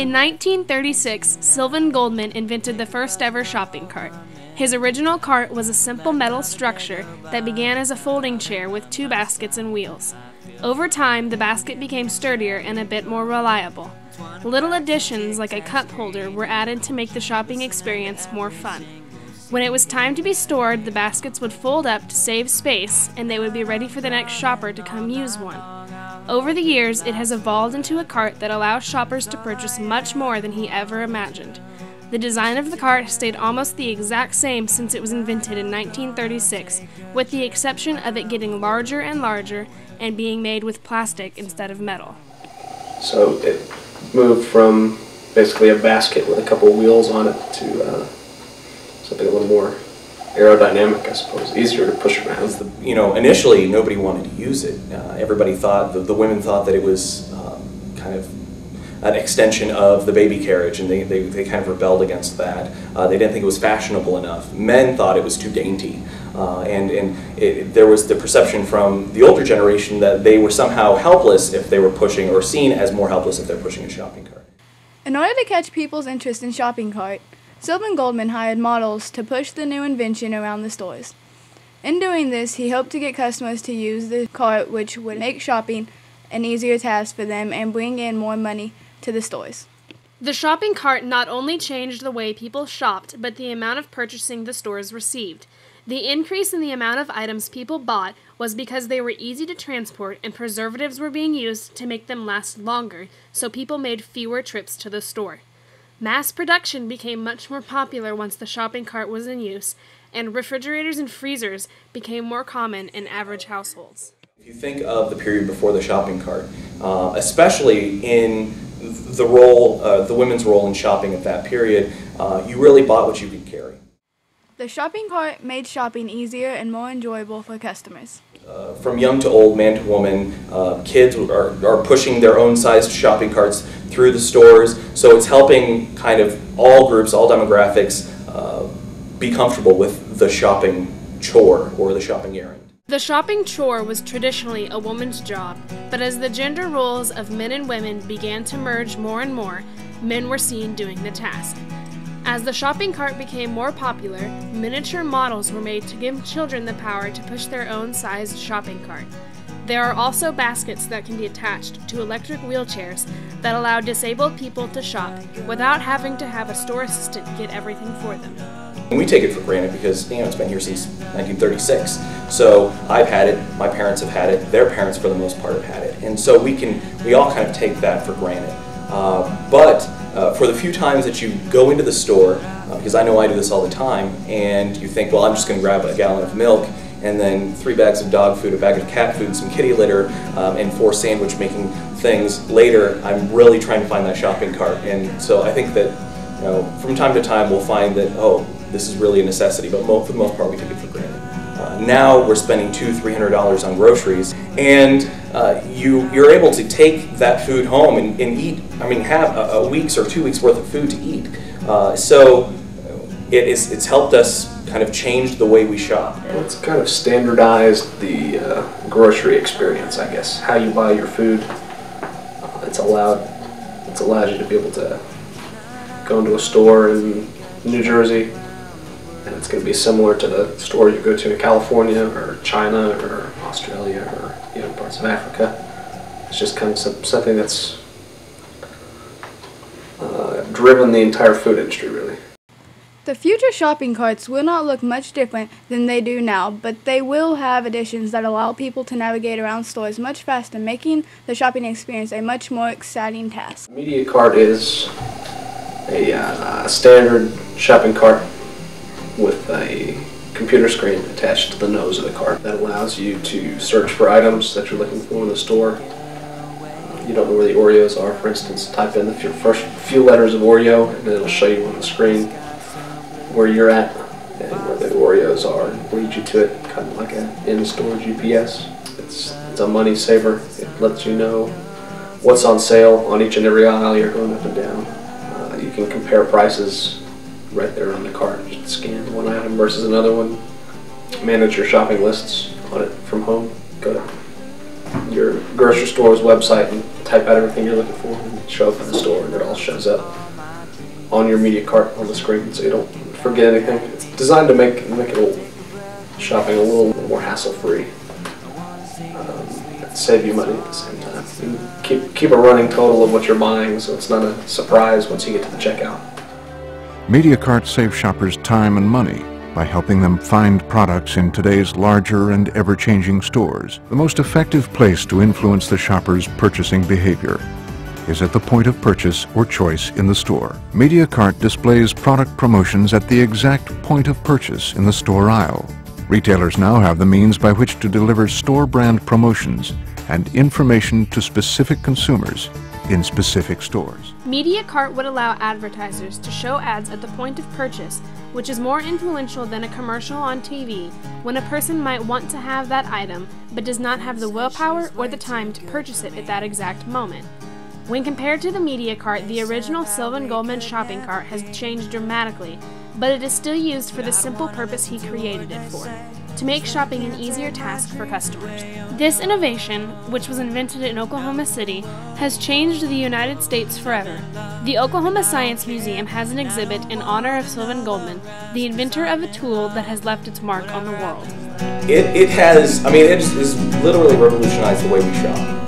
In 1936, Sylvan Goldman invented the first ever shopping cart. His original cart was a simple metal structure that began as a folding chair with 2 baskets and wheels. Over time, the basket became sturdier and a bit more reliable. Little additions like a cup holder were added to make the shopping experience more fun. When it was time to be stored, the baskets would fold up to save space, and they would be ready for the next shopper to come use one. Over the years, it has evolved into a cart that allows shoppers to purchase much more than he ever imagined. The design of the cart stayed almost the exact same since it was invented in 1936, with the exception of it getting larger and larger and being made with plastic instead of metal. So it moved from basically a basket with a couple wheels on it to something a little more aerodynamic, I suppose, easier to push around. Initially nobody wanted to use it. Everybody thought, the women thought that it was kind of an extension of the baby carriage, and they kind of rebelled against that. They didn't think it was fashionable enough. Men thought it was too dainty, there was the perception from the older generation that they were somehow helpless if they were pushing, or seen as more helpless if they're pushing a shopping cart. In order to catch people's interest in shopping cart, Sylvan Goldman hired models to push the new invention around the stores. In doing this, he hoped to get customers to use the cart, which would make shopping an easier task for them and bring in more money to the stores. The shopping cart not only changed the way people shopped, but the amount of purchasing the stores received. The increase in the amount of items people bought was because they were easy to transport and preservatives were being used to make them last longer, so people made fewer trips to the store. Mass production became much more popular once the shopping cart was in use, and refrigerators and freezers became more common in average households. If you think of the period before the shopping cart, especially in the women's role in shopping at that period, you really bought what you could carry. The shopping cart made shopping easier and more enjoyable for customers. From young to old, man to woman, kids are pushing their own sized shopping carts through the stores, so it's helping kind of all groups, all demographics, be comfortable with the shopping chore or the shopping errand. The shopping chore was traditionally a woman's job, but as the gender roles of men and women began to merge more and more, men were seen doing the task. As the shopping cart became more popular, miniature models were made to give children the power to push their own sized shopping cart. There are also baskets that can be attached to electric wheelchairs that allow disabled people to shop without having to have a store assistant get everything for them. And we take it for granted because it's been here since 1936. So I've had it, my parents have had it, their parents for the most part have had it. And so we all kind of take that for granted. But for the few times that you go into the store, because I know I do this all the time, and you think, well, I'm just going to grab a gallon of milk, and then 3 bags of dog food, a bag of cat food, some kitty litter, and 4 sandwich making things. Later, I'm really trying to find that shopping cart. And so I think that from time to time we'll find that, oh, this is really a necessity, but for the most part we take it for granted. Now we're spending $200–300 on groceries, and you're able to take that food home and eat, have a week's or 2 weeks worth of food to eat. So it's helped us kind of change the way we shop. Well, it's kind of standardized the grocery experience, I guess. How you buy your food, it's allowed you to be able to go into a store in New Jersey, and it's going to be similar to the store you go to in California or China or Australia or parts of Africa. It's just kind of something that's driven the entire food industry, really. The future shopping carts will not look much different than they do now, but they will have additions that allow people to navigate around stores much faster, making the shopping experience a much more exciting task. The media cart is a standard shopping cart with a computer screen attached to the nose of the cart that allows you to search for items that you're looking for in the store. You don't know where the Oreos are, for instance, type in the first few letters of Oreo and it'll show you on the screen where you're at and where the Oreos are and lead you to it, kind of like an in-store GPS. It's a money saver. It lets you know what's on sale on each and every aisle you're going up and down. You can compare prices right there on the cart. Just scan one item versus another one. Manage your shopping lists on it from home. Go to your grocery store's website and type out everything you're looking for and show up in the store, and it all shows up on your media cart on the screen, so you don't forget anything. It's designed to make shopping a little more hassle-free. Save you money at the same time. You keep a running total of what you're buying, so it's not a surprise once you get to the checkout. MediaCart saves shoppers time and money by helping them find products in today's larger and ever-changing stores. The most effective place to influence the shopper's purchasing behavior is at the point of purchase or choice in the store. MediaCart displays product promotions at the exact point of purchase in the store aisle. Retailers now have the means by which to deliver store brand promotions and information to specific consumers in specific stores. MediaCart would allow advertisers to show ads at the point of purchase, which is more influential than a commercial on TV when a person might want to have that item but does not have the willpower or the time to purchase it at that exact moment. When compared to the MediaCart, the original Sylvan Goldman shopping cart has changed dramatically, but it is still used for the simple purpose he created it for: to make shopping an easier task for customers. This innovation, which was invented in Oklahoma City, has changed the United States forever. The Oklahoma Science Museum has an exhibit in honor of Sylvan Goldman, the inventor of a tool that has left its mark on the world. It has literally revolutionized the way we shop.